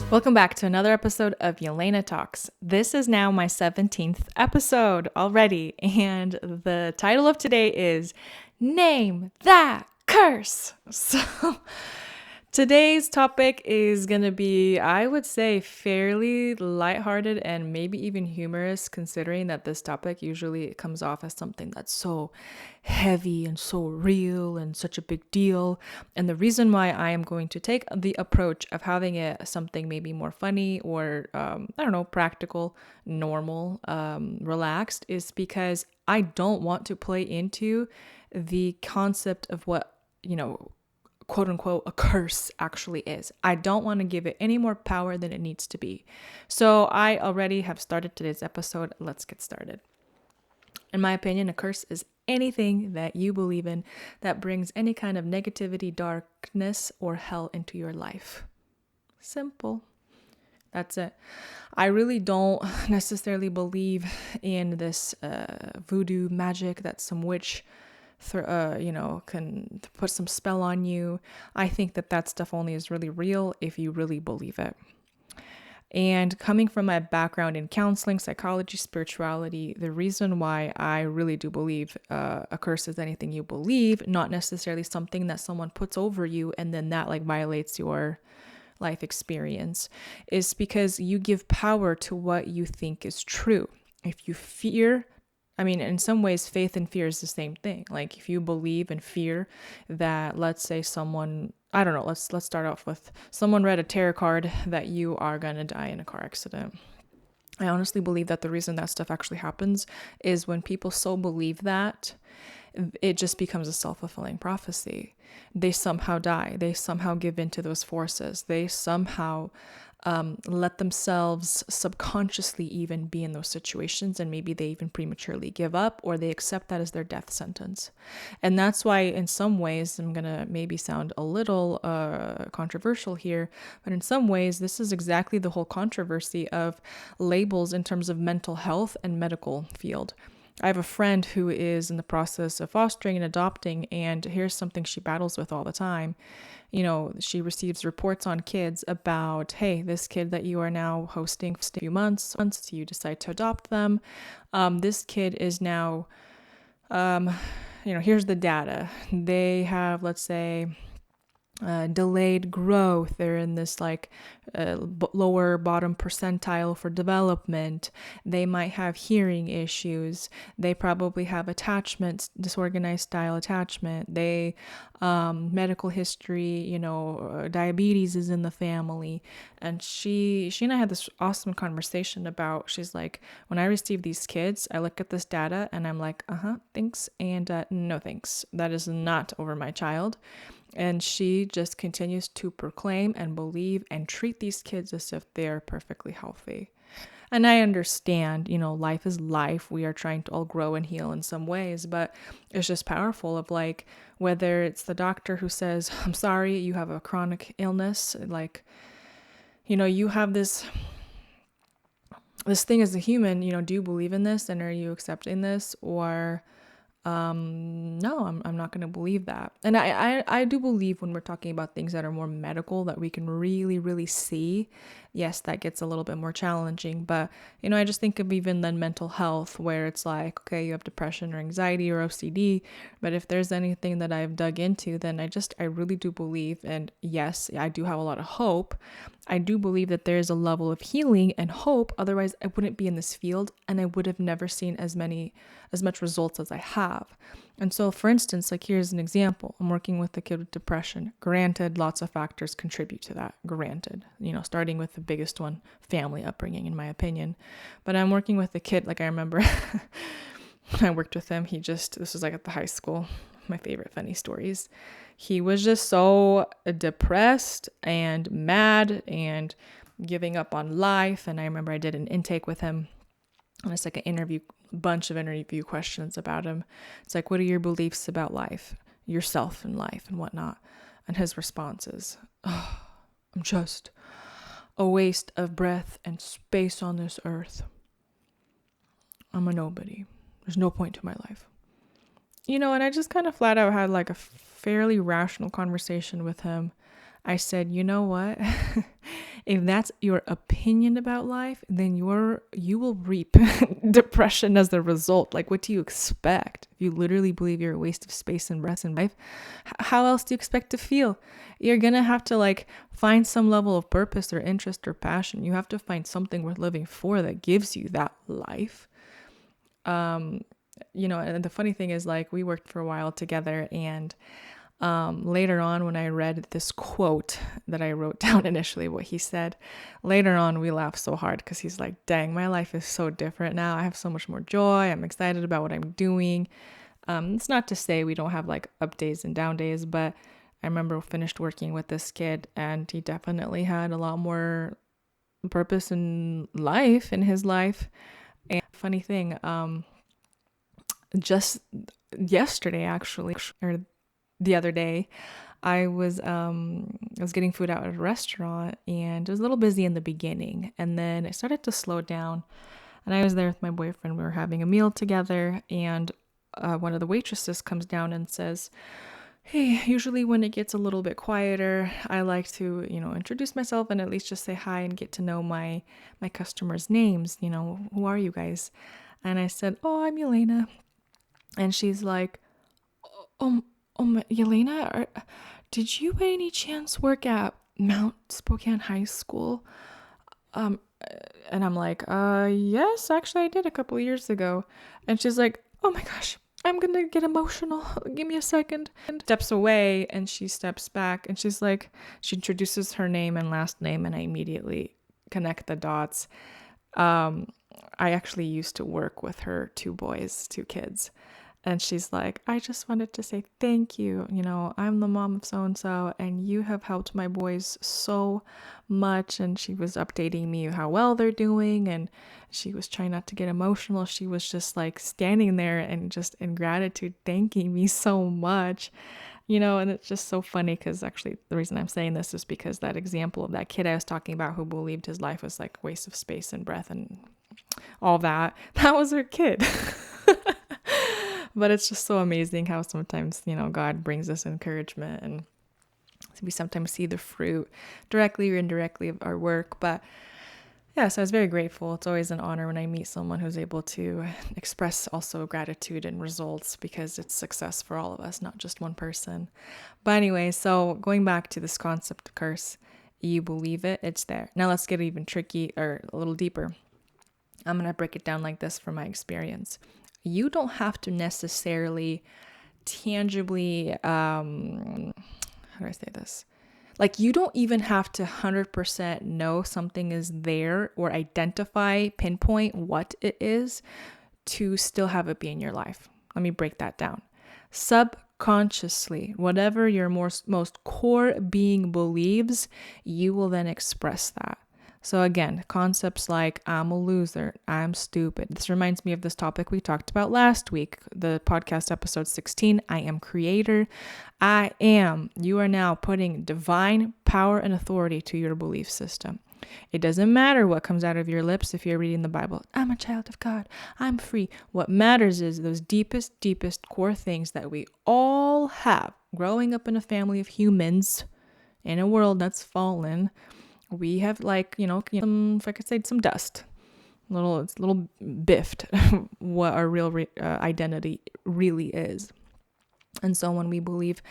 Welcome back to another episode of Yelena Talks. This is now my 17th episode already, and the title of today is Name That Curse. So today's topic is going to be, I would say, fairly lighthearted and maybe even humorous, considering that this topic usually comes off as something that's so heavy and so real and such a big deal. And the reason why I am going to take the approach of having it something maybe more funny or, practical, normal, relaxed is because I don't want to play into the concept of what, quote unquote, a curse actually is. I don't want to give it any more power than it needs to be. So I already have started today's episode. Let's get started. In my opinion, a curse is anything that you believe in that brings any kind of negativity, darkness, or hell into your life. Simple. That's it. I really don't necessarily believe in this voodoo magic that some witch can put some spell on you. I think that stuff only is really real if you really believe it. And coming from my background in counseling, psychology, spirituality, the reason why I really do believe a curse is anything you believe, not necessarily something that someone puts over you and then that violates your life experience, is because you give power to what you think is true. If you fear, in some ways, faith and fear is the same thing. Like if you believe and fear that, let's say someone, I don't know, let's start off with someone read a tarot card that you are going to die in a car accident. I honestly believe that the reason that stuff actually happens is when people so believe that, it just becomes a self-fulfilling prophecy. They somehow die. They somehow give in to those forces. They somehow let themselves subconsciously even be in those situations, and maybe they even prematurely give up or they accept that as their death sentence. And that's why in some ways, I'm gonna maybe sound a little controversial here, but in some ways this is exactly the whole controversy of labels in terms of mental health and medical field. I have a friend who is in the process of fostering and adopting, and here's something she battles with all the time. She receives reports on kids about, hey, this kid that you are now hosting for a few months, you decide to adopt them. This kid is now, here's the data. They have, let's say, delayed growth. They're in this lower bottom percentile for development. They might have hearing issues. They probably have attachments, disorganized style attachment. They medical history, diabetes is in the family. And she and I had this awesome conversation about, she's like, when I receive these kids, I look at this data and I'm like, thanks, and no thanks. That is not over my child. And she just continues to proclaim and believe and treat these kids as if they're perfectly healthy. And I understand, life is life. We are trying to all grow and heal in some ways, but it's just powerful of whether it's the doctor who says, I'm sorry, you have a chronic illness. You have this thing as a human, do you believe in this and are you accepting this? Or no, I'm not going to believe that. And I do believe when we're talking about things that are more medical that we can really, really see, yes, that gets a little bit more challenging. But, I just think of even then mental health where it's like, okay, you have depression or anxiety or OCD. But if there's anything that I've dug into, then I really do believe, and yes, I do have a lot of hope. I do believe that there is a level of healing and hope. Otherwise, I wouldn't be in this field and I would have never seen as much results as I have. And so, for instance, here's an example. I'm working with a kid with depression. Granted, lots of factors contribute to that. Granted, starting with the biggest one, family upbringing, in my opinion. But I'm working with a kid, I remember I worked with him. This was at the high school, my favorite funny stories. He was just so depressed and mad and giving up on life. And I remember I did an intake with him. And it's a bunch of interview questions about him. It's what are your beliefs about life, yourself and life and whatnot? And his response is, I'm just a waste of breath and space on this earth. I'm a nobody. There's no point to my life. And I just kind of flat out had a fairly rational conversation with him. I said, you know what? If that's your opinion about life, then you will reap depression as the result. Like, what do you expect? If you literally believe you're a waste of space and breath in life, how else do you expect to feel? You're gonna have to like find some level of purpose or interest or passion. You have to find something worth living for that gives you that life. And the funny thing is, like, we worked for a while together, and later on, when I read this quote that I wrote down initially, what he said, later on, we laughed so hard because he's like, dang, my life is so different now. I have so much more joy. I'm excited about what I'm doing. It's not to say we don't have like up days and down days, but I remember finished working with this kid, and he definitely had a lot more purpose in his life. And funny thing, just yesterday actually, or the other day, I was getting food out at a restaurant, and it was a little busy in the beginning, and then it started to slow down, and I was there with my boyfriend. We were having a meal together, and one of the waitresses comes down and says, hey, usually when it gets a little bit quieter, I like to, introduce myself and at least just say hi and get to know my customers' names. Who are you guys? And I said, oh, I'm Yelena. And she's like, oh, Yelena, did you by any chance work at Mount Spokane High School? And I'm like, yes, actually I did a couple of years ago. And she's like, oh my gosh, I'm gonna get emotional. Give me a second. And steps away, and she steps back, and she's like, she introduces her name and last name, and I immediately connect the dots. I actually used to work with her two kids. And she's like, I just wanted to say thank you. I'm the mom of so-and-so, and you have helped my boys so much. And she was updating me how well they're doing. And she was trying not to get emotional. She was just like standing there and just in gratitude, thanking me so much. And it's just so funny because actually the reason I'm saying this is because that example of that kid I was talking about who believed his life was like waste of space and breath and all that was her kid. But it's just so amazing how sometimes, God brings us encouragement, and we sometimes see the fruit directly or indirectly of our work. But yeah, so I was very grateful. It's always an honor when I meet someone who's able to express also gratitude and results, because it's success for all of us, not just one person. But anyway, so going back to this concept of curse, you believe it, it's there. Now let's get even tricky or a little deeper. I'm going to break it down like this from my experience. You don't have to necessarily tangibly, how do I say this? Like, you don't even have to 100% know something is there or pinpoint what it is to still have it be in your life. Let me break that down. Subconsciously, whatever your most core being believes, you will then express that. So again, concepts like I'm a loser, I'm stupid. This reminds me of this topic we talked about last week, the podcast episode 16, I am creator. I am. You are now putting divine power and authority to your belief system. It doesn't matter what comes out of your lips if you're reading the Bible. I'm a child of God. I'm free. What matters is those deepest core things that we all have. Growing up in a family of humans in a world that's fallen, we have some, if I could say, some dust, it's a little biffed what our real identity really is. And so when we believe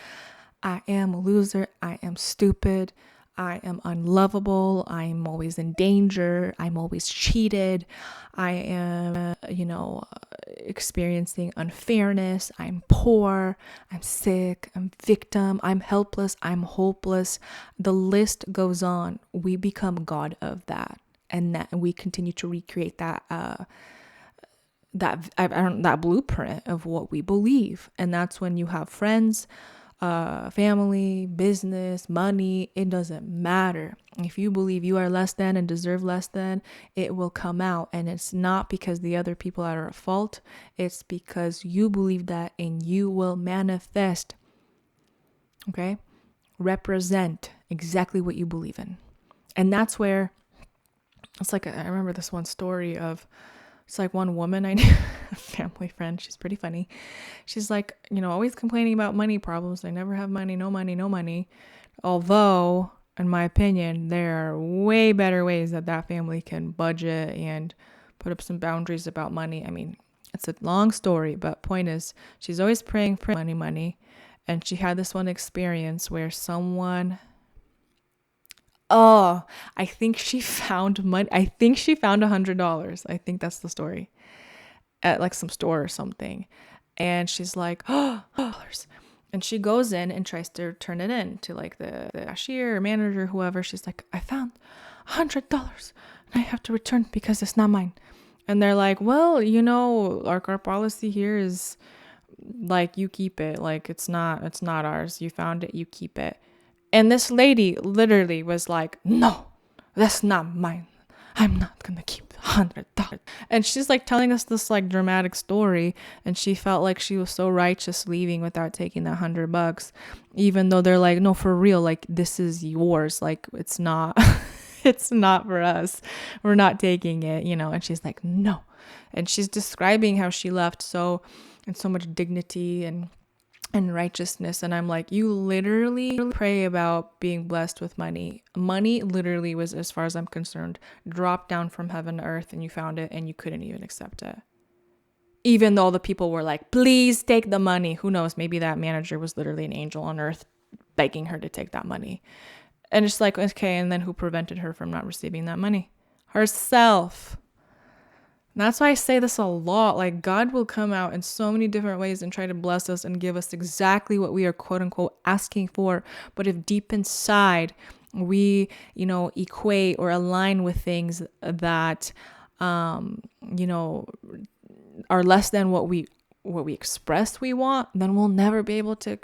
I am a loser, I am stupid, I am unlovable, I'm always in danger, I'm always cheated, I am, experiencing unfairness, I'm poor, I'm sick, I'm victim, I'm helpless, I'm hopeless. The list goes on. We become God of that, and that we continue to recreate that that blueprint of what we believe. And that's when you have friends, family, business, money, it doesn't matter. If you believe you are less than and deserve less than, it will come out. And it's not because the other people are at fault. It's because you believe that, and you will manifest. Okay? Represent exactly what you believe in. And that's where it's like, I remember this one story of, it's like one woman I knew, a family friend, she's pretty funny. She's like, always complaining about money problems. I never have money, no money, no money. Although, in my opinion, there are way better ways that that family can budget and put up some boundaries about money. I mean, it's a long story, but point is, she's always praying for money, money. And she had this one experience where someone, oh, I think she found money. I think she found $100. I think that's the story at like some store or something. And she's like, oh, dollars. And she goes in and tries to turn it in to like the cashier or manager, whoever. She's like, I found $100 and I have to return because it's not mine. And they're like, well, you know, our policy here is like, you keep it. Like, it's not ours. You found it, you keep it. And this lady literally was like, no, that's not mine. I'm not gonna keep $100. And she's like telling us this like dramatic story, and she felt like she was so righteous leaving without taking that $100, even though they're like, no, for real, like this is yours. Like it's not it's not for us. We're not taking it, you know. And she's like, no. And she's describing how she left so much dignity and righteousness. And I'm like, you literally pray about being blessed with money. Money literally was, as far as I'm concerned, dropped down from heaven to earth, and you found it and you couldn't even accept it. Even though the people were like, please take the money. Who knows? Maybe that manager was literally an angel on earth begging her to take that money. And it's like, okay, and then who prevented her from not receiving that money? Herself. That's why I say this a lot. Like, God will come out in so many different ways and try to bless us and give us exactly what we are quote unquote asking for. But if deep inside we, you know, equate or align with things that, you know, are less than what we express we want, then we'll never be able to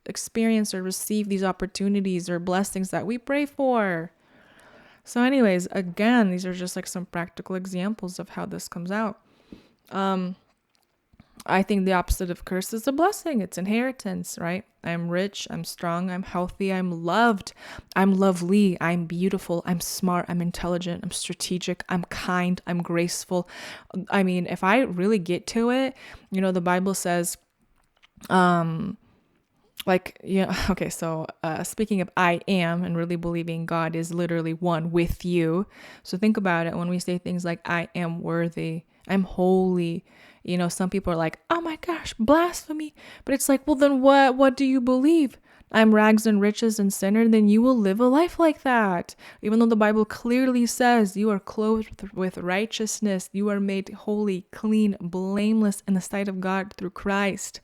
experience or receive these opportunities or blessings that we pray for. So anyways, again, these are just like some practical examples of how this comes out. I think the opposite of curse is a blessing. It's inheritance, right? I'm rich, I'm strong, I'm healthy, I'm loved, I'm lovely, I'm beautiful, I'm smart, I'm intelligent, I'm strategic, I'm kind, I'm graceful. I mean, if I really get to it, you know, the Bible says, like, yeah, okay, so speaking of I am and really believing God is literally one with you. So think about it. When we say things like I am worthy, I'm holy, you know, some people are like, oh my gosh, blasphemy. But it's like, well, then what do you believe? I'm rags and riches and sinner, then you will live a life like that. Even though the Bible clearly says you are clothed with righteousness, you are made holy, clean, blameless in the sight of God through Christ.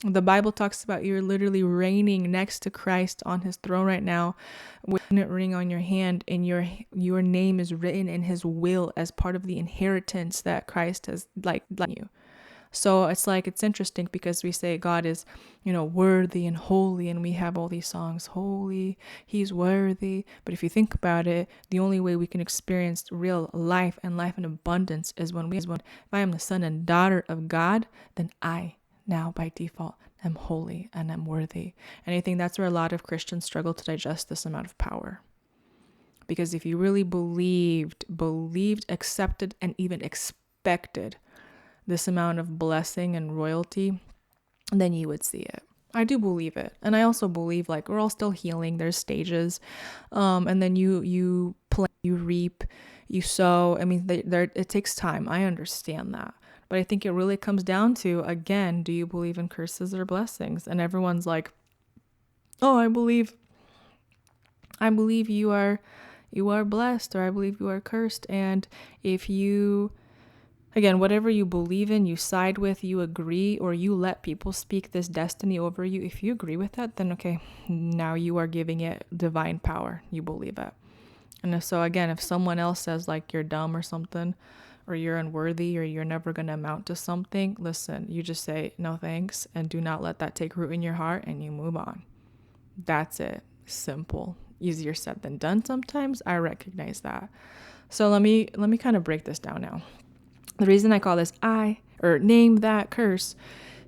The Bible talks about you're literally reigning next to Christ on his throne right now with a ring on your hand, and your name is written in his will as part of the inheritance that Christ has like you. So it's like, it's interesting because we say God is, you know, worthy and holy, and we have all these songs, holy, he's worthy. But if you think about it, the only way we can experience real life and life in abundance is when if I am the son and daughter of God, then I now by default am holy and I'm worthy. And I think that's where a lot of Christians struggle to digest this amount of power. Because if you really believed, accepted, and even expected this amount of blessing and royalty, then you would see it. I do believe it. And I also believe like we're all still healing. There's stages. And then you plant, you reap, you sow. I mean, it takes time. I understand that. But I think it really comes down to, again, do you believe in curses or blessings? And everyone's like, oh, I believe you are blessed, or I believe you are cursed. And if you, again, whatever you believe in, you side with, you agree, or you let people speak this destiny over you, if you agree with that, then okay, now you are giving it divine power. You believe it. And so again, if someone else says like you're dumb or something, or you're unworthy, or you're never going to amount to something, listen, you just say no thanks, and do not let that take root in your heart, and you move on. That's it. Simple. Easier said than done sometimes. I recognize that. So let me kind of break this down now. The reason I call this name that curse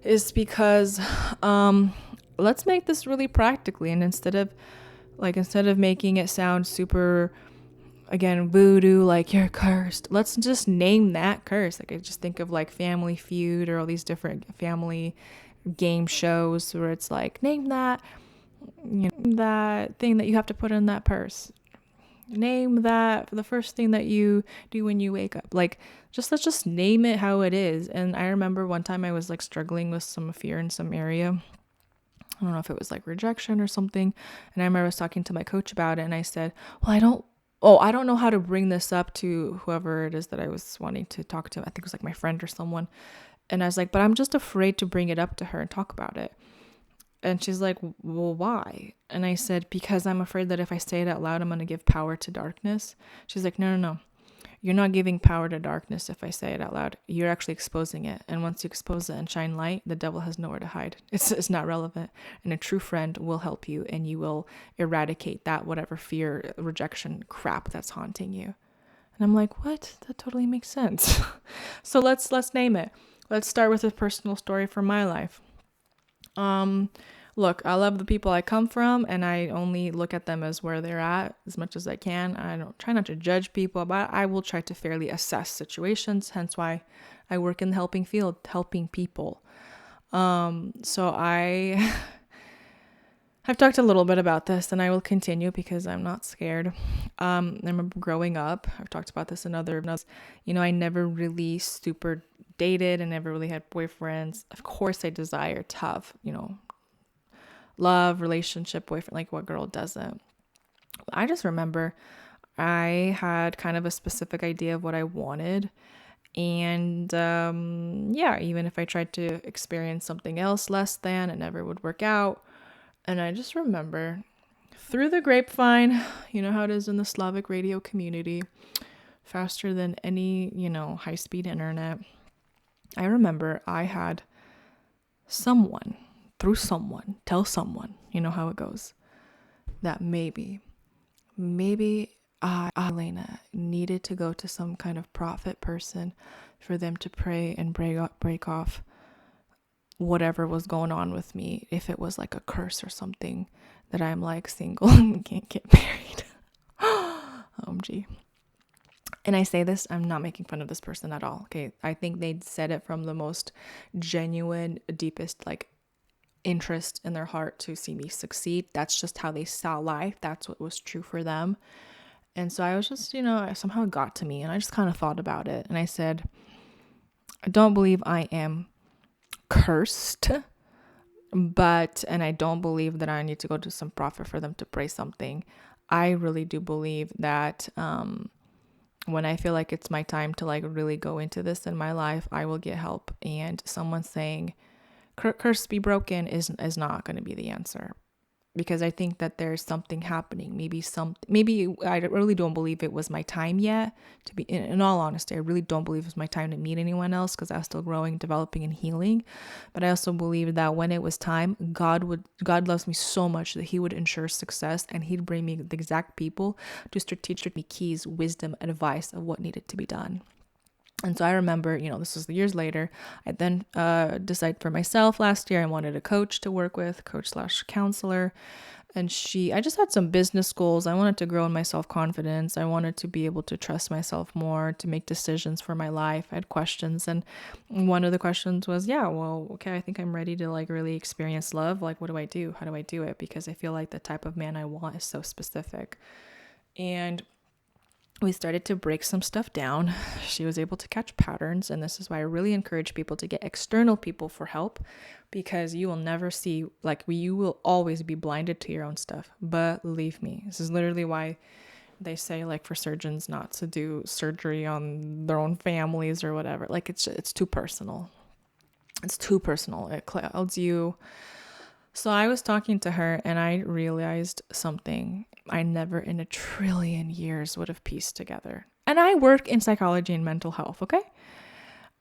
is because let's make this really practically, and instead of making it sound super, again, voodoo, like you're cursed, let's just name that curse. Like I just think of like Family Feud or all these different family game shows where it's like, name that that thing that you have to put in that purse. Name that the first thing that you do when you wake up. Like, let's just name it how it is. And I remember one time I was like struggling with some fear in some area. I don't know if it was like rejection or something. And I remember I was talking to my coach about it, and I said, well, I don't know how to bring this up to whoever it is that I was wanting to talk to. I think it was like my friend or someone. And I was like, but I'm just afraid to bring it up to her and talk about it. And she's like, well, why? And I said, because I'm afraid that if I say it out loud, I'm going to give power to darkness. She's like, no. You're not giving power to darkness if I say it out loud. You're actually exposing it. And once you expose it and shine light, the devil has nowhere to hide. It's not relevant. And a true friend will help you, and you will eradicate that whatever fear, rejection crap that's haunting you. And I'm like, what? That totally makes sense. So let's name it. Let's start with a personal story from my life. Look, I love the people I come from, and I only look at them as where they're at as much as I can. I don't try not to judge people, but I will try to fairly assess situations. Hence why I work in the helping field, helping people. So I've talked a little bit about this, and I will continue because I'm not scared. I remember growing up, I've talked about this in other, I never really super dated and never really had boyfriends. Of course, I desire tough, love, relationship, boyfriend, like what girl doesn't? I just remember I had kind of a specific idea of what I wanted. And even if I tried to experience something else less than, it never would work out. And I just remember through the grapevine, you know how it is in the Slavic radio community, faster than any, high-speed internet. I remember I had someone tell someone, you know how it goes, that maybe Yelena needed to go to some kind of prophet person for them to pray and break off whatever was going on with me, if it was like a curse or something, that I'm like single and can't get married. OMG. And I say this, I'm not making fun of this person at all. Okay. I think they said it from the most genuine, deepest, like, interest in their heart to see me succeed. That's just how they saw life. That's what was true for them. And so I was just, somehow it got to me, and I just kind of thought about it. And I said, I don't believe I am cursed, and I don't believe that I need to go to some prophet for them to pray something. I really do believe that, when I feel like it's my time to like really go into this in my life, I will get help. And someone saying, curse be broken is not going to be the answer, because I think that there's something happening. Maybe I really don't believe it was my time yet. To be in all honesty, I really don't believe it was my time to meet anyone else, because I was still growing, developing, and healing. But I also believe that when it was time, God loves me so much that He would ensure success, and He'd bring me the exact people to strategically keys, wisdom, advice of what needed to be done. And so I remember, this was years later, I then decided for myself last year, I wanted a coach to work with, coach/counselor. And I just had some business goals. I wanted to grow in my self-confidence. I wanted to be able to trust myself more, to make decisions for my life. I had questions. And one of the questions was, I think I'm ready to like really experience love. Like, what do I do? How do I do it? Because I feel like the type of man I want is so specific. And we started to break some stuff down. She was able to catch patterns. And this is why I really encourage people to get external people for help, because you will never see, you will always be blinded to your own stuff. Believe me, this is literally why they say, like, for surgeons not to do surgery on their own families or whatever. Like, it's too personal. It's too personal. It clouds you. So I was talking to her, and I realized something I never in a trillion years would have pieced together. And I work in psychology and mental health, okay?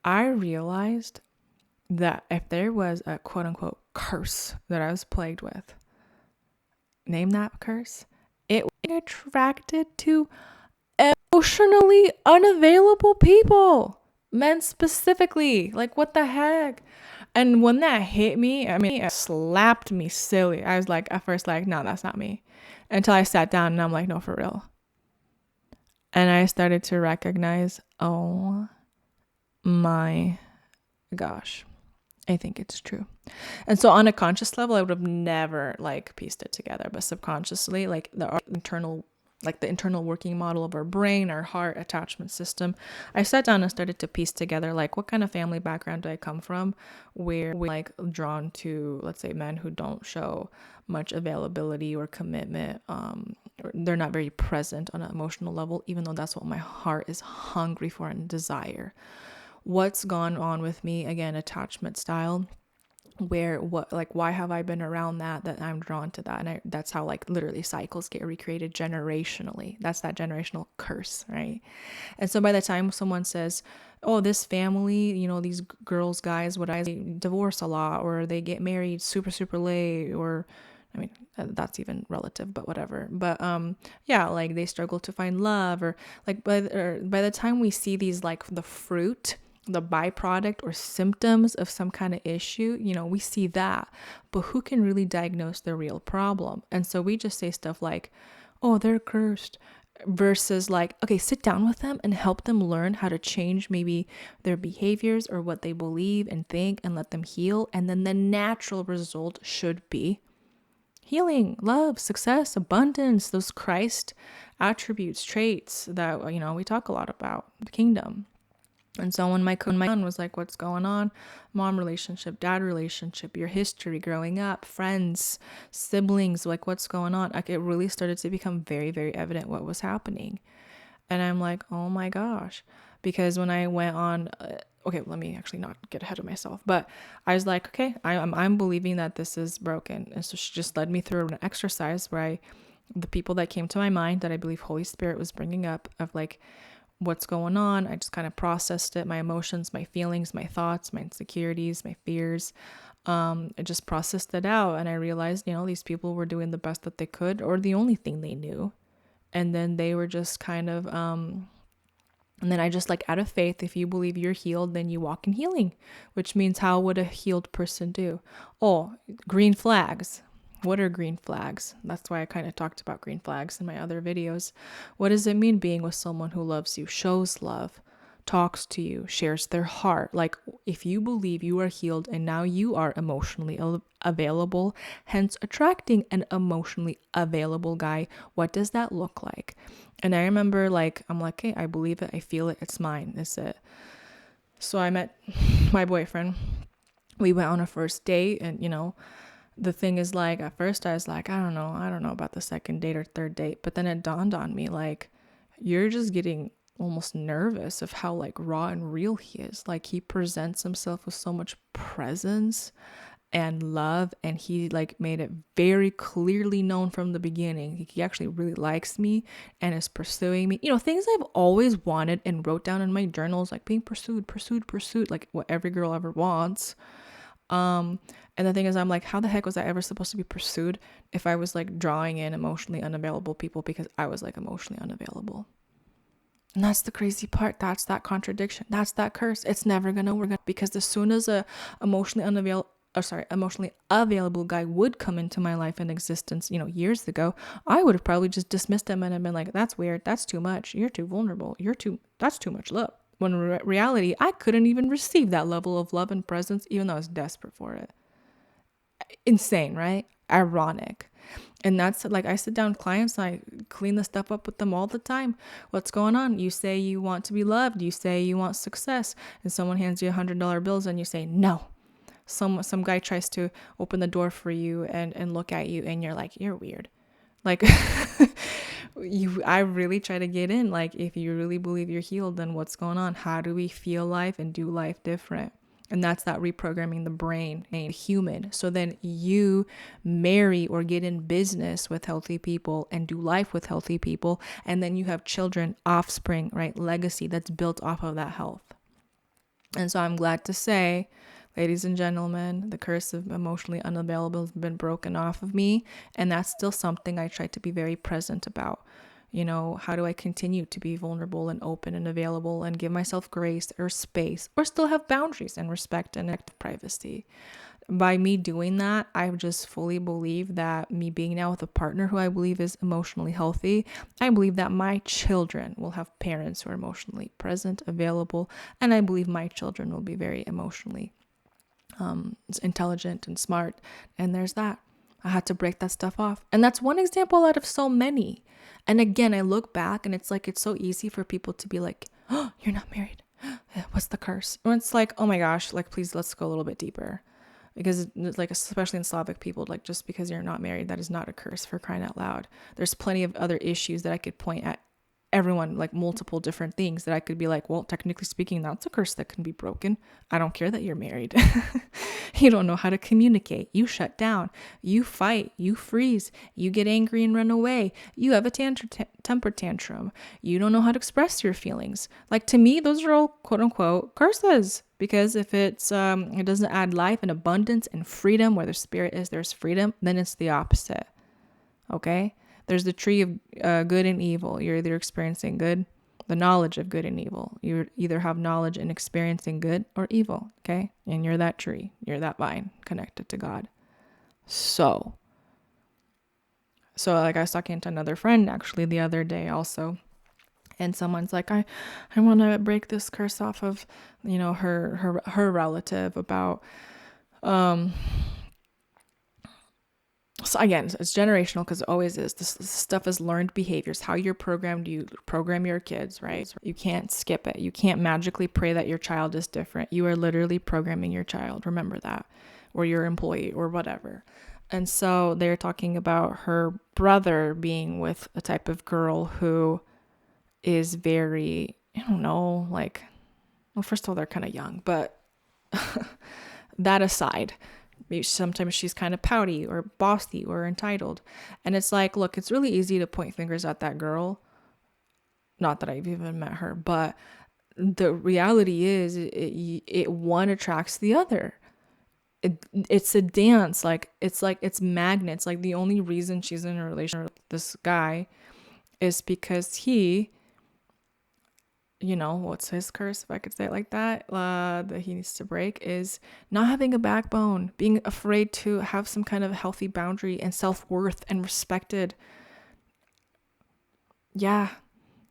I realized that if there was a quote unquote curse that I was plagued with, name that curse, it was attracted to emotionally unavailable people, men specifically. Like, what the heck? And when that hit me, it slapped me silly. I was like, at first, like, no, that's not me. Until I sat down and I'm like, no, for real. And I started to recognize, oh my gosh, I think it's true. And so on a conscious level, I would have never like pieced it together, but subconsciously, like the internal working model of our brain, our heart attachment system, I sat down and started to piece together, like, what kind of family background do I come from, where we're like drawn to, let's say, men who don't show much availability or commitment. Or they're not very present on an emotional level, even though that's what my heart is hungry for and desire. What's gone on with me, again, attachment style, where why have I been around that I'm drawn to that, and that's how like literally cycles get recreated generationally. That's that generational curse, right? And so by the time someone says, oh, this family, these girls, guys, what I divorce a lot, or they get married super super late, or I mean, that's even relative, but whatever. But yeah, like they struggle to find love, or like by the time we see these, like the fruit, the byproduct or symptoms of some kind of issue, we see that, but who can really diagnose the real problem? And so we just say stuff like, oh, they're cursed, versus like, okay, sit down with them and help them learn how to change maybe their behaviors or what they believe and think, and let them heal. And then the natural result should be healing, love, success, abundance, those Christ attributes, traits that, we talk a lot about, the kingdom. And so when my son was like, what's going on? Mom relationship, dad relationship, your history growing up, friends, siblings, like what's going on? Like it really started to become very, very evident what was happening. And I'm like, oh my gosh. Because when I went on, okay, let me actually not get ahead of myself, but I was like, okay, I'm believing that this is broken. And so she just led me through an exercise where the people that came to my mind that I believe Holy Spirit was bringing up, of like, what's going on. I just kind of processed it, my emotions, my feelings, my thoughts, my insecurities, my fears. I just processed it out, and I realized, these people were doing the best that they could, or the only thing they knew. And then they were just kind of, and then I just, like, out of faith, if you believe you're healed, then you walk in healing, which means how would a healed person do? Oh, green flags. What are green flags? That's why I kind of talked about green flags in my other videos. What does it mean being with someone who loves you, shows love, talks to you, shares their heart? Like, if you believe you are healed and now you are emotionally available, hence attracting an emotionally available guy, what does that look like? And I remember, like, I'm like, hey, I believe it, I feel it, it's mine, it's it. So I met my boyfriend. We went on a first date, and the thing is, like, at first I was like, I don't know about the second date or third date. But then it dawned on me, like, you're just getting almost nervous of how, like, raw and real he is. Like, he presents himself with so much presence and love, and he, like, made it very clearly known from the beginning. He actually really likes me and is pursuing me. Things I've always wanted and wrote down in my journals, like being pursued, like what every girl ever wants. And the thing is, I'm like, how the heck was I ever supposed to be pursued if I was, like, drawing in emotionally unavailable people because I was, like, emotionally unavailable? And that's the crazy part. That's that contradiction. That's that curse. It's never gonna work, because as soon as a emotionally available guy would come into my life and existence, years ago, I would have probably just dismissed him and have been like, that's weird. That's too much. You're too vulnerable. That's too much love. When in reality, I couldn't even receive that level of love and presence, even though I was desperate for it. Insane, right? Ironic. And that's, like, I sit down with clients, I clean the stuff up with them all the time. What's going on? You say you want to be loved. You say you want success. And someone hands you $100 bills and you say no. Some guy tries to open the door for you and look at you, and you're like, you're weird. Like, I really try to get in. Like, if you really believe you're healed, then what's going on? How do we feel life and do life different? And that's that reprogramming the brain, a human. So then you marry or get in business with healthy people and do life with healthy people. And then you have children, offspring, right? Legacy that's built off of that health. And so I'm glad to say, ladies and gentlemen, the curse of emotionally unavailable has been broken off of me. And that's still something I try to be very present about. How do I continue to be vulnerable and open and available and give myself grace or space, or still have boundaries and respect and privacy? By me doing that, I just fully believe that me being now with a partner who I believe is emotionally healthy, I believe that my children will have parents who are emotionally present, available, and I believe my children will be very emotionally intelligent and smart. And there's that. I had to break that stuff off. And that's one example out of so many. And again, I look back and it's like, it's so easy for people to be like, oh, you're not married. What's the curse? And it's like, oh my gosh, like, please, let's go a little bit deeper. Because like, especially in Slavic people, like, just because you're not married, that is not a curse, for crying out loud. There's plenty of other issues that I could point at everyone, like multiple different things that I could be like, well, technically speaking, that's a curse that can be broken. I don't care that you're married. You don't know how to communicate. You shut down. You fight. You freeze. You get angry and run away. You have a temper tantrum. You don't know how to express your feelings. Like, to me, those are all quote unquote curses, because if it's it doesn't add life and abundance and freedom, where the spirit is, there's freedom, then it's the opposite. Okay? There's the tree of good and evil. You're either experiencing good, the knowledge of good and evil. You either have knowledge and experiencing good or evil, okay? And you're that tree. You're that vine connected to God. So like, I was talking to another friend actually the other day also. And someone's like, I want to break this curse off of, her relative about, so again, it's generational, because it always is. This stuff is learned behaviors. How you're programmed, you program your kids, right? You can't skip it. You can't magically pray that your child is different. You are literally programming your child. Remember that. Or your employee or whatever. And so they're talking about her brother being with a type of girl who is very, I don't know, like, well, first of all, they're kind of young, but that aside, sometimes she's kind of pouty or bossy or entitled. And it's like, look, it's really easy to point fingers at that girl. Not that I've even met her, but the reality is it one attracts the other. It's a dance. It's magnets. Like, the only reason she's in a relationship with this guy is because he, what's his curse, if I could say it like that he needs to break, is not having a backbone, being afraid to have some kind of healthy boundary and self-worth and respected. Yeah,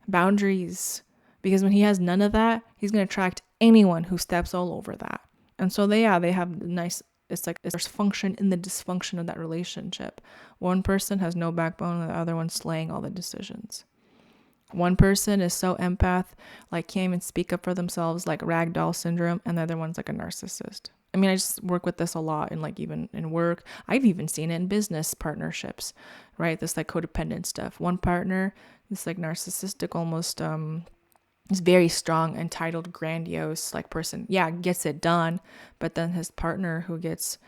boundaries. Because when he has none of that, he's going to attract anyone who steps all over that. And so they have nice, it's like there's function in the dysfunction of that relationship. One person has no backbone and the other one's slaying all the decisions. One person is so empath, like can't even speak up for themselves, like ragdoll syndrome, and the other one's like a narcissist. I mean, I just work with this a lot, and like even in work, I've even seen it in business partnerships, right? This like codependent stuff. One partner, this like narcissistic, almost is very strong, entitled, grandiose like person. Yeah, gets it done, but then his partner, who gets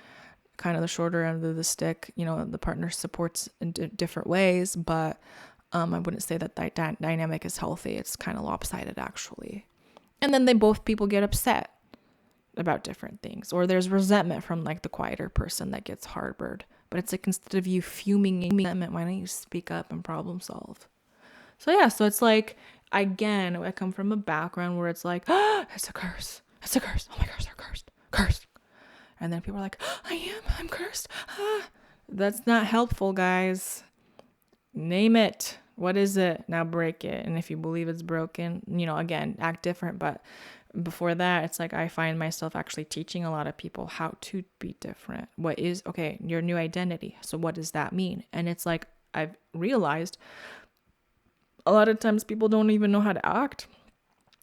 kind of the shorter end of the stick, the partner supports in different ways, but I wouldn't say that dynamic is healthy. It's kind of lopsided, actually. And then people get upset about different things. Or there's resentment from like the quieter person that gets harbored. But it's like, instead of you fuming resentment, why don't you speak up and problem solve? So yeah, so it's like, again, I come from a background where it's like, it's a curse. It's a curse. Oh my gosh, they're cursed. Cursed. And then people are like, I'm cursed. That's not helpful, guys. Name it. What is it? Now break it. And if you believe it's broken, again, act different. But before that, it's like, I find myself actually teaching a lot of people how to be different. What is, okay, your new identity. So what does that mean? And it's like, I've realized a lot of times people don't even know how to act.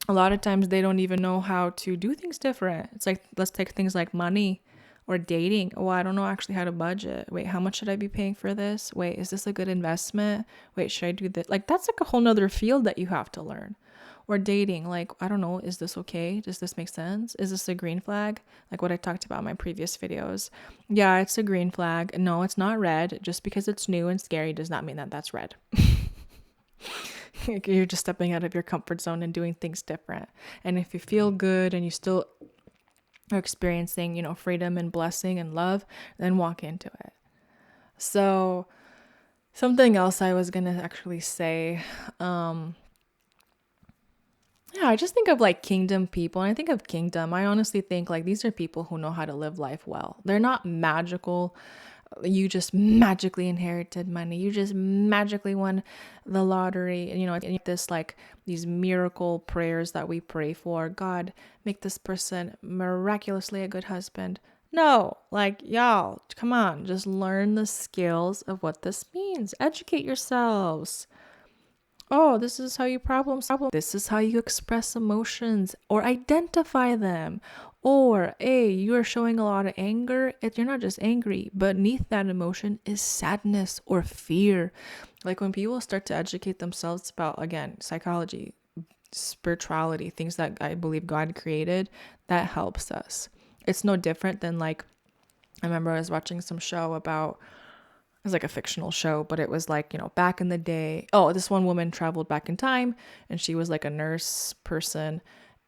A lot of times they don't even know how to do things different. It's like, let's take things like money or dating. Oh, I don't know actually how to budget. Wait, how much should I be paying for this? Wait, is this a good investment? Wait, should I do this? Like, that's like a whole nother field that you have to learn. Or dating, like, I don't know, is this okay? Does this make sense? Is this a green flag? Like what I talked about in my previous videos. Yeah, it's a green flag. No, it's not red. Just because it's new and scary does not mean that that's red. You're just stepping out of your comfort zone and doing things different. And if you feel good and you still are experiencing, freedom and blessing and love, then walk into it. So something else I was going to actually say, I just think of like kingdom people. And I think of kingdom, I honestly think like these are people who know how to live life well. They're not magical. You just magically inherited money. You just magically won the lottery. And this like these miracle prayers that we pray for. God, make this person miraculously a good husband. No, like, y'all, come on, just learn the skills of what this means. Educate yourselves. Oh, this is how you problem. This is how you express emotions or identify them. Or, hey, you are showing a lot of anger. You're not just angry, but beneath that emotion is sadness or fear. Like when people start to educate themselves about, again, psychology, spirituality, things that I believe God created, that helps us. It's no different than like, I remember I was watching some show about, it was like a fictional show, but it was like, back in the day. Oh, this one woman traveled back in time and she was like a nurse person.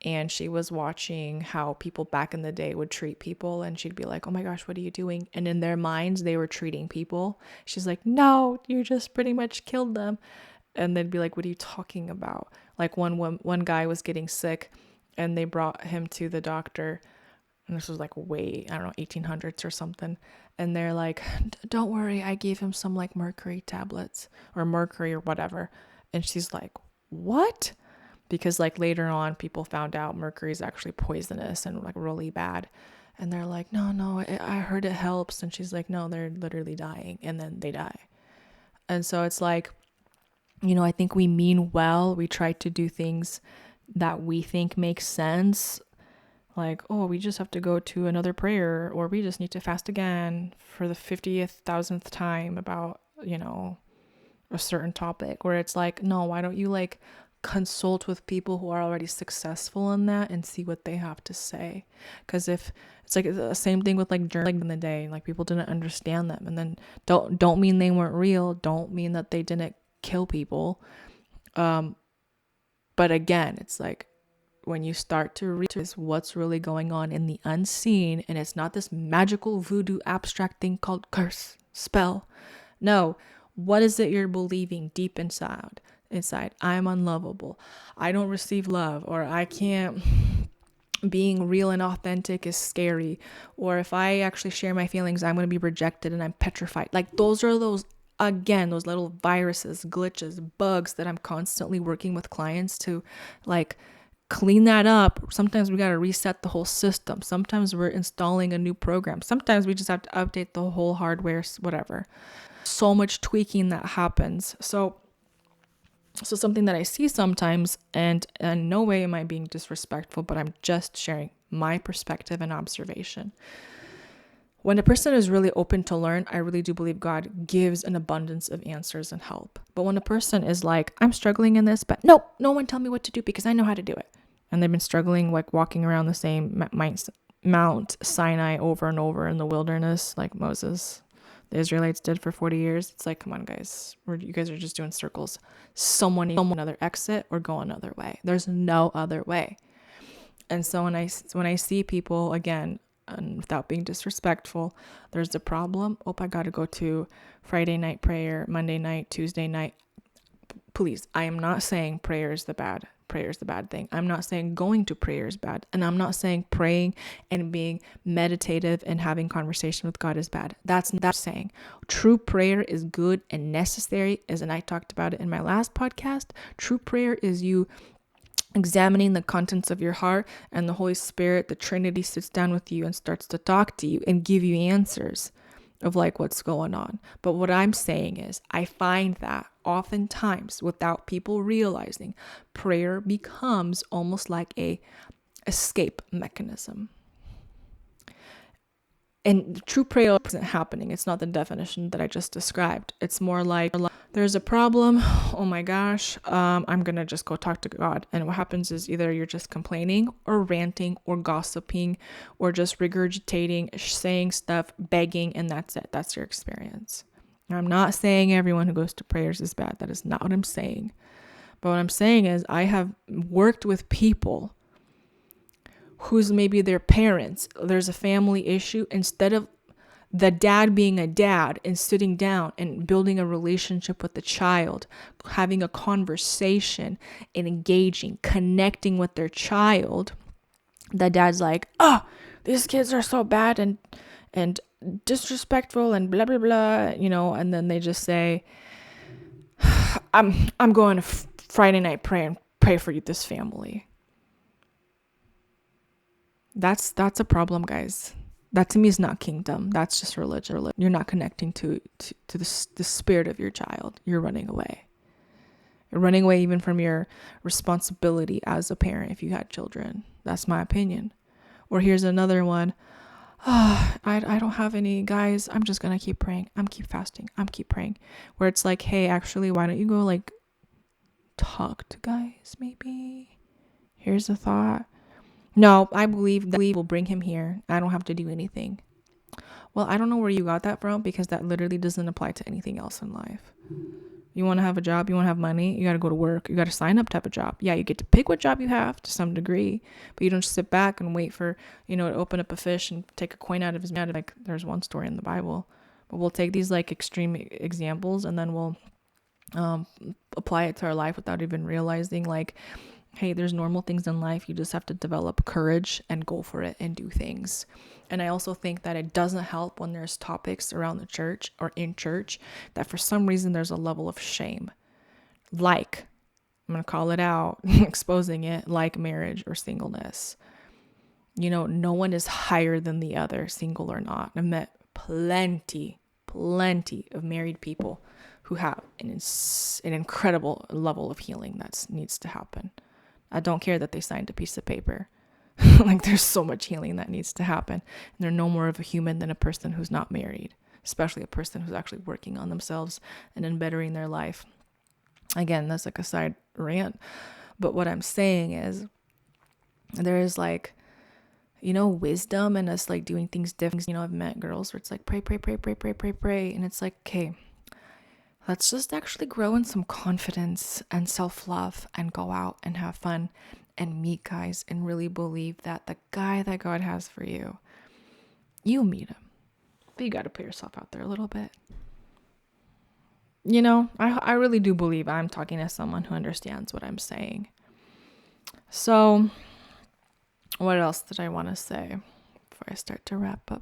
And she was watching how people back in the day would treat people. And she'd be like, oh my gosh, what are you doing? And in their minds, they were treating people. She's like, no, you just pretty much killed them. And they'd be like, what are you talking about? Like one guy was getting sick and they brought him to the doctor. And this was like way, I don't know, 1800s or something. And they're like, don't worry, I gave him some like mercury tablets or mercury or whatever. And she's like, what? Because like later on, people found out mercury is actually poisonous and like really bad. And they're like, no, I heard it helps. And she's like, no, they're literally dying. And then they die. And so it's like, I think we mean well. We try to do things that we think make sense. Like, oh, we just have to go to another prayer, or we just need to fast again for the 50th, 1000th time about, a certain topic, where it's like, no, why don't you like consult with people who are already successful in that and see what they have to say? Because if it's like the same thing with like journaling in the day, like people didn't understand them, and then don't mean they weren't real, don't mean that they didn't kill people. But again, it's like when you start to read what's really going on in the unseen, and it's not this magical voodoo abstract thing called curse, spell. No, what is it you're believing deep inside? I'm unlovable. I don't receive love, or I can't. Being real and authentic is scary, or if I actually share my feelings, I'm going to be rejected and I'm petrified. Like those little viruses, glitches, bugs that I'm constantly working with clients to like clean that up. Sometimes we got to reset the whole system. Sometimes we're installing a new program. Sometimes we just have to update the whole hardware, whatever. So much tweaking that happens. So something that I see sometimes, and in no way am I being disrespectful, but I'm just sharing my perspective and observation. When a person is really open to learn, I really do believe God gives an abundance of answers and help. But when a person is like, I'm struggling in this, but no one tell me what to do because I know how to do it. And they've been struggling, like walking around the same Mount Sinai over and over in the wilderness, like Moses, the Israelites did for 40 years. It's like, come on, guys, you guys are just doing circles. Someone needs another exit or go another way. There's no other way. And so when I see people, again, and without being disrespectful, there's a problem. Oh, I got to go to Friday night prayer, Monday night, Tuesday night. Please, I am not saying prayer is the bad thing. I'm not saying going to prayer is bad. And I'm not saying praying and being meditative and having conversation with God is bad. That's saying. True prayer is good and necessary, and I talked about it in my last podcast. True prayer is you examining the contents of your heart, and the Holy Spirit, the Trinity, sits down with you and starts to talk to you and give you answers of like what's going on. But what I'm saying is, I find that oftentimes, without people realizing, prayer becomes almost like a escape mechanism. And true prayer isn't happening. It's not the definition that I just described. It's more like, there's a problem. Oh my gosh. I'm going to just go talk to God. And what happens is either you're just complaining or ranting or gossiping or just regurgitating, saying stuff, begging, and that's it. That's your experience. Now, I'm not saying everyone who goes to prayers is bad. That is not what I'm saying. But what I'm saying is I have worked with people who's maybe their parents, there's a family issue, instead of the dad being a dad and sitting down and building a relationship with the child, having a conversation and engaging, connecting with their child, the dad's like, oh, these kids are so bad and disrespectful and blah, blah, blah, and then they just say, I'm going to Friday night pray for this family. That's a problem, guys. That to me is not kingdom. That's just religion. You're not connecting to the spirit of your child. You're running away. You're running away even from your responsibility as a parent if you had children. That's my opinion. Or here's another one. I don't have any, guys. I'm just going to keep praying. I'm keep fasting. I'm keep praying. Where it's like, hey, actually, why don't you go like talk to guys maybe? Here's a thought. No, I believe that will bring him here. I don't have to do anything. Well, I don't know where you got that from, because that literally doesn't apply to anything else in life. You want to have a job, you want to have money, you got to go to work, you got to sign up to have a job. Yeah, you get to pick what job you have to some degree, but you don't just sit back and wait for, to open up a fish and take a coin out of his mouth. Like, there's one story in the Bible, but we'll take these like extreme examples and then we'll apply it to our life without even realizing, like, hey, there's normal things in life. You just have to develop courage and go for it and do things. And I also think that it doesn't help when there's topics around the church or in church that for some reason there's a level of shame. Like, I'm going to call it out, exposing it, like marriage or singleness. No one is higher than the other, single or not. I've met plenty of married people who have an incredible level of healing that needs to happen. I don't care that they signed a piece of paper. Like, there's so much healing that needs to happen. And they're no more of a human than a person who's not married, especially a person who's actually working on themselves and in bettering their life. Again, that's like a side rant. But what I'm saying is there is like, wisdom in us like doing things different. I've met girls where it's like pray. And it's like, okay, let's just actually grow in some confidence and self-love and go out and have fun and meet guys and really believe that the guy that God has for you, you meet him. But you got to put yourself out there a little bit. I really do believe I'm talking to someone who understands what I'm saying. So what else did I want to say before I start to wrap up?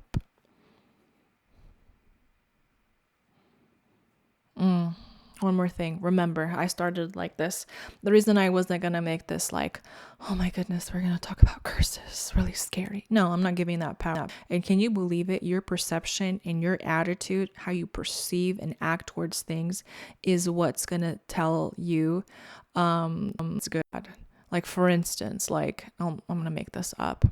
One more thing. Remember, I started like this. The reason I wasn't going to make this like, oh my goodness, we're going to talk about curses. Really scary. No, I'm not giving that power. And can you believe it? Your perception and your attitude, how you perceive and act towards things is what's going to tell you it's good. Like, for instance, like, I'm going to make this up.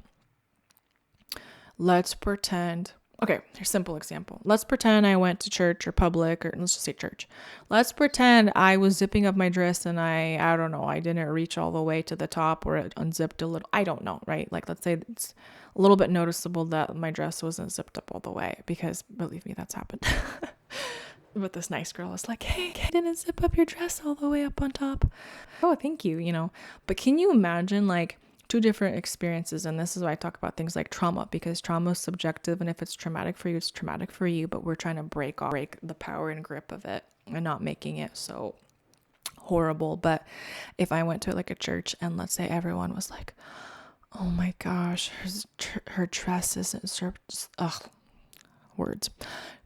Let's pretend. Okay, here's a simple example. Let's pretend I went to church or public, or let's just say church. Let's pretend I was zipping up my dress and I don't know, I didn't reach all the way to the top, or it unzipped a little. I don't know, right? Like, let's say it's a little bit noticeable that my dress wasn't zipped up all the way, because believe me, that's happened. But this nice girl is like, hey, I didn't zip up your dress all the way up on top. Oh, thank you, But can you imagine like two different experiences? And this is why I talk about things like trauma, because trauma is subjective, and if it's traumatic for you, it's traumatic for you, but we're trying to break the power and grip of it and not making it so horrible. But if I went to like a church and let's say everyone was like, oh my gosh, her dress isn't words.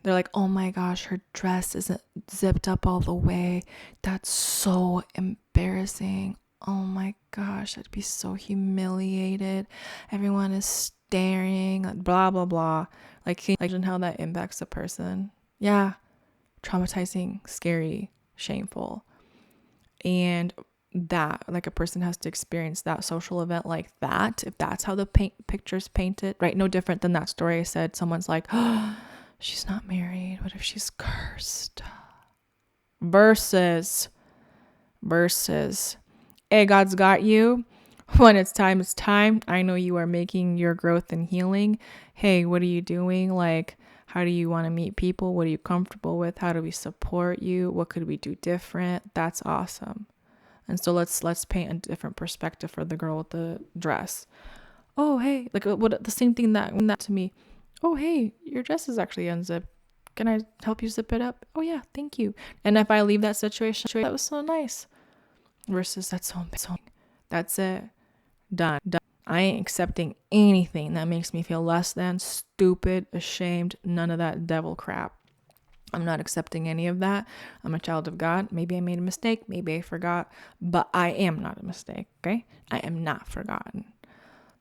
They're like, oh my gosh, her dress isn't zipped up all the way. That's so embarrassing. Oh my gosh, I'd be so humiliated. Everyone is staring, like, blah, blah, blah. Like, can you imagine how that impacts a person? Yeah. Traumatizing, scary, shameful. And that, like, a person has to experience that social event like that, if that's how the picture's painted, right? No different than that story I said. Someone's like, oh, she's not married. What if she's cursed? Versus, hey, God's got you. When it's time, it's time. I know you are making your growth and healing. Hey, what are you doing? Like, how do you want to meet people? What are you comfortable with? How do we support you? What could we do different? That's awesome. And so let's paint a different perspective for the girl with the dress. Oh, hey, like what the same thing that to me. Oh, hey, your dress is actually unzipped. Can I help you zip it up? Oh yeah, thank you. And if I leave that situation, that was so nice. Versus that's so that's it. Done. I ain't accepting anything that makes me feel less than, stupid, ashamed, none of that devil crap. I'm not accepting any of that. I'm a child of God. Maybe I made a mistake. Maybe I forgot. But I am not a mistake, okay? I am not forgotten.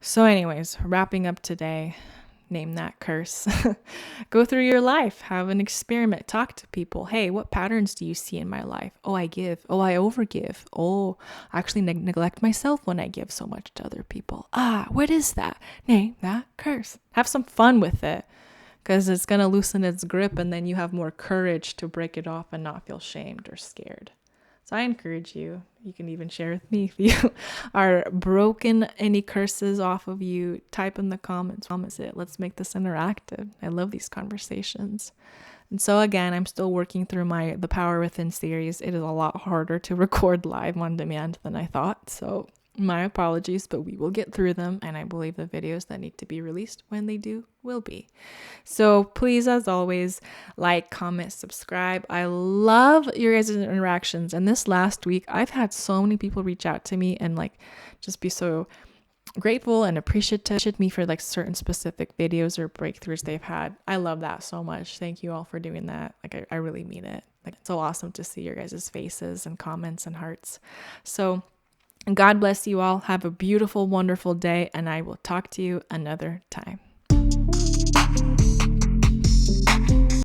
So anyways, wrapping up today, name that curse. Go through your life, have an experiment, talk to people. Hey, what patterns do you see in my life? Oh, I give. Oh, I overgive. Oh, I actually neglect myself when I give so much to other people. What is that? Name that curse. Have some fun with it, because it's going to loosen its grip, and then you have more courage to break it off and not feel shamed or scared. So I encourage you. You can even share with me if you are broken any curses off of you. Type in the comments. Let's make this interactive. I love these conversations. And so again, I'm still working through the Power Within series. It is a lot harder to record live on demand than I thought. So my apologies, but we will get through them. And I believe the videos that need to be released, when they do, will be. So please, as always, like, comment, subscribe. I love your guys' interactions. And this last week, I've had so many people reach out to me and like just be so grateful and appreciative me for like certain specific videos or breakthroughs they've had. I love that so much. Thank you all for doing that. Like I really mean it. Like it's so awesome to see your guys' faces and comments and hearts. So God bless you all. Have a beautiful, wonderful day, and I will talk to you another time.